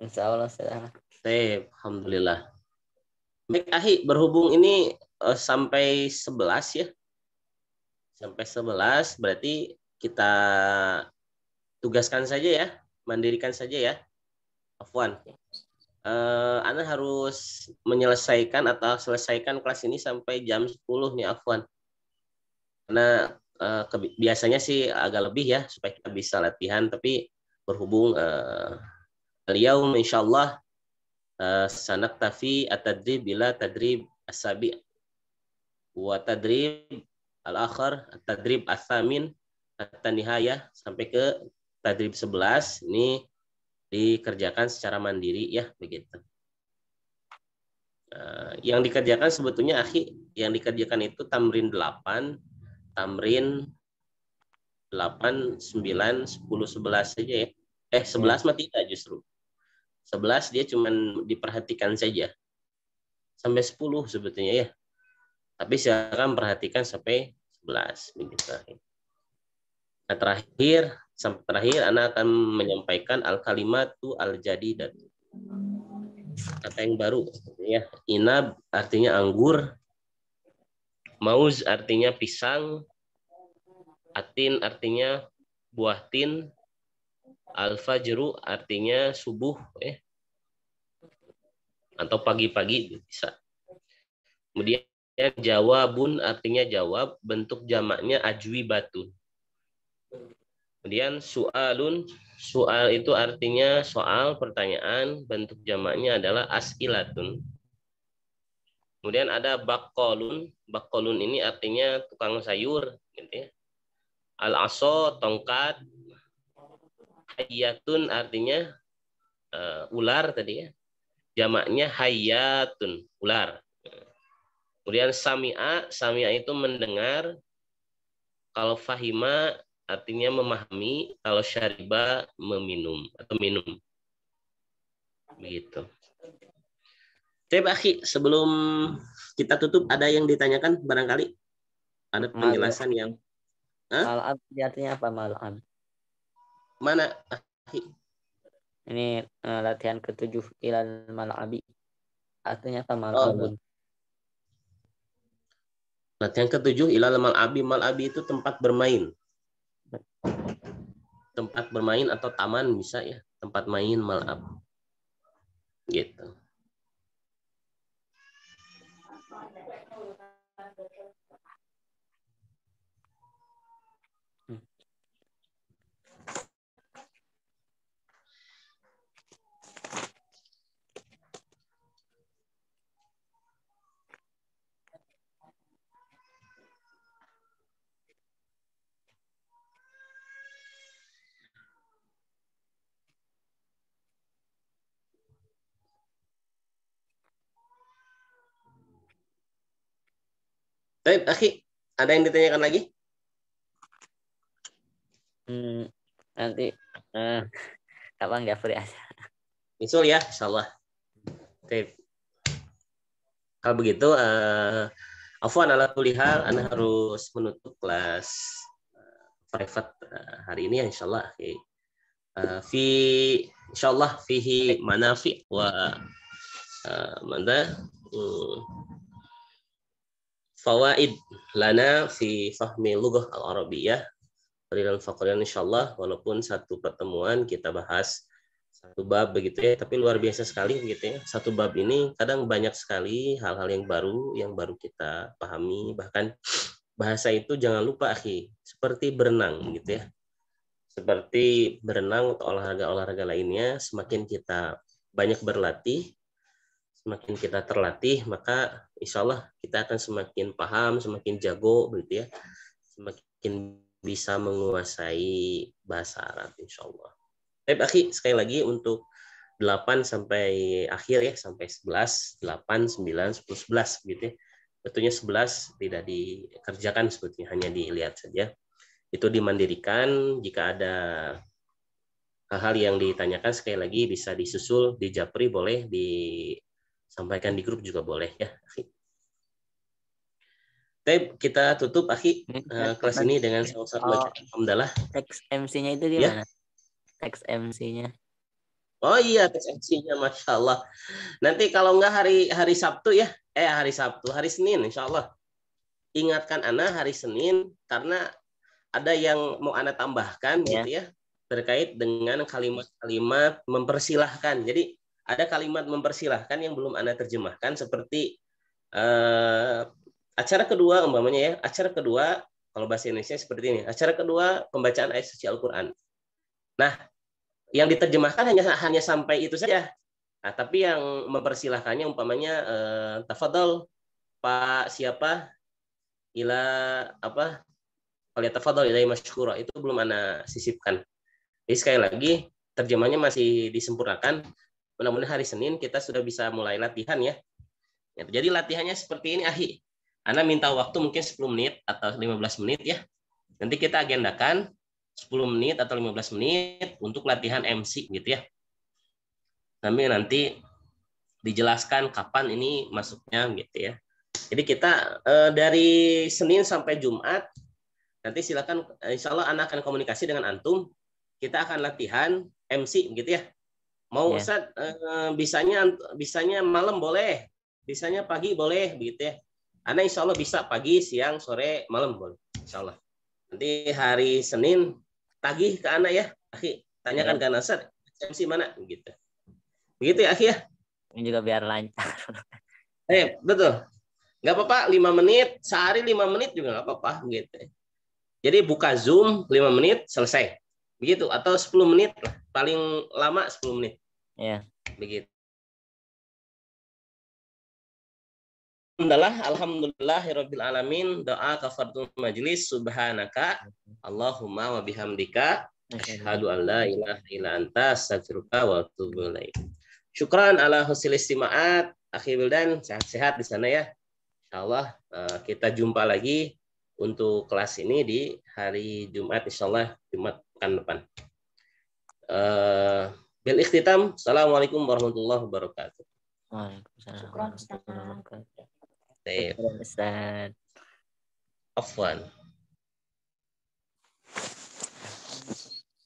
Insya Allah sudah. Alhamdulillah. Baik, akhi, berhubung ini sampai 11 ya. Sampai 11 berarti kita tugaskan saja ya, mandirikan saja ya. Afwan. Anda harus menyelesaikan atau selesaikan kelas ini sampai jam 10 nih, Afwan. Karena biasanya sih agak lebih ya supaya kita bisa latihan, tapi berhubung beliau insyaallah sanaktafi at-tadrib bila tadrib as-sabi wa tadrib al-akhar at-tadrib as-samin at-nihayah sampai ke tadrib 11 ini dikerjakan secara mandiri ya begitu. Yang dikerjakan sebetulnya akhi, yang dikerjakan itu tamrin 8, tamrin 8, 9, 10, 11 saja ya. 11 mah tidak justru. 11 dia cuman diperhatikan saja. Sampai 10 sebetulnya ya. Tapi silakan perhatikan sampai 11 begitu. Nah, sampai terakhir Ana akan menyampaikan al-kalimatu al-jadidat. Kata yang baru ya. Inab artinya anggur, mauz artinya pisang, atin artinya buah tin, al-fajru artinya subuh atau pagi-pagi bisa. Kemudian jawabun artinya jawab, bentuk jamaknya ajwibatun. Kemudian soal itu artinya soal, pertanyaan, bentuk jamaknya adalah as'ilatun. Kemudian ada bakolun ini artinya tukang sayur, gitu ya. Al-aso, tongkat, hayatun artinya ular tadi ya. Jamaknya hayatun, ular. Kemudian sami'a itu mendengar. Kalau fahima artinya memahami, kalau syariba meminum atau minum. Begitu. Tapi akhi, sebelum kita tutup ada yang ditanyakan barangkali? Ada penjelasan yang mal'ab artinya apa mal'ab? Mana akhi? Ini latihan ke-7 ilal mal'abi. Artinya apa mal'abun? Latihan ke-7 ilal mal'abi. Mal'abi itu tempat bermain. Tempat bermain atau taman bisa ya, tempat main mal'ab. Gitu. Baik, akhi, ada yang ditanyakan lagi? Nanti kapan nggak free aja. Insul ya, insyaallah. Baik. Kalau begitu, afwan ala kulli hal, Ana harus menutup kelas private hari ini ya, insyaallah. Insyaallah fihi manafi wa fawaid lana fi fahmi lughah al-arabiyyah qalilan faqalilan insyaallah, walaupun satu pertemuan kita bahas satu bab begitu ya, tapi luar biasa sekali begitu ya. Satu bab ini kadang banyak sekali hal-hal yang baru kita pahami, bahkan bahasa itu jangan lupa akhi, seperti berenang gitu ya. Seperti berenang atau olahraga-olahraga lainnya, semakin kita banyak berlatih, semakin kita terlatih, maka insya Allah kita akan semakin paham, semakin jago, begitu ya, semakin bisa menguasai bahasa Arab, insya Allah. Baik, akhi, sekali lagi untuk 8 sampai akhir ya, sampai 11, 8, 9, 10, 11, gitu ya. Betulnya 11 tidak dikerjakan sebetulnya, hanya dilihat saja. Itu dimandirikan, jika ada hal-hal yang ditanyakan sekali lagi bisa disusul, di Japri boleh, disampaikan di grup juga boleh ya, akhi. Baik, kita tutup akhi kelas ini dengan sama-sama alhamdulillah. Teks MC-nya itu di mana? Teks MC-nya. Oh iya, teks MC-nya, masya Allah. Nanti kalau enggak hari Sabtu ya, hari Senin, insya Allah. Ingatkan Ana hari Senin karena ada yang mau Ana tambahkan gitu ya, terkait dengan kalimat-kalimat mempersilahkan. Jadi ada kalimat mempersilahkan yang belum Ana terjemahkan, seperti acara kedua umpamanya ya, acara kedua kalau bahasa Indonesia seperti ini, acara kedua pembacaan ayat suci Al-Quran. Nah, yang diterjemahkan hanya sampai itu saja. Nah, tapi yang mempersilahkannya umpamanya tafadhol Pak siapa ila apa tafadhol ilai masyhura itu belum ana sisipkan. Jadi sekali lagi terjemahnya masih disempurnakan. Mudah-mudahan hari Senin kita sudah bisa mulai latihan ya. Jadi latihannya seperti ini, Ahi. Ana minta waktu mungkin 10 menit atau 15 menit ya. Nanti kita agendakan 10 menit atau 15 menit untuk latihan MC gitu ya. Nanti dijelaskan kapan ini masuknya gitu ya. Jadi kita dari Senin sampai Jumat nanti silakan insya Allah anak akan komunikasi dengan antum. Kita akan latihan MC gitu ya. Mau Ustaz bisanya malam boleh, bisanya pagi boleh begitu ya. Ana insya Allah bisa pagi, siang, sore, malam boleh. Insya Allah. Nanti hari Senin tagih ke Ana ya. Akhi, tanyakan ke Ana Ustaz, MC mana gitu. Begitu ya Akhi ya. Ini juga biar lancar. Betul. Nggak apa-apa 5 menit, sehari 5 menit juga nggak apa-apa gitu. Jadi buka Zoom 5 menit selesai. Begitu atau 10 menit lah, paling lama 10 menit. Ya. Begitu. Alhamdulillahirabbil alamin. Doa kafaratul majlis subhanaka Allahumma wa bihamdika asyhadu an la ilaha illa anta astaghfiruka wa atubu ilaik. Syukran ala husnil istima'at. Akhi Wildan, sehat-sehat di sana ya. Insyaallah kita jumpa lagi untuk kelas ini di hari Jumat, insyaallah Jumat pekan depan. Bil ikhtitam, assalamualaikum warahmatullahi wabarakatuh. Waalaikumsalam warahmatullahi wabarakatuh. Ustaz. Afwan.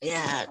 Ya.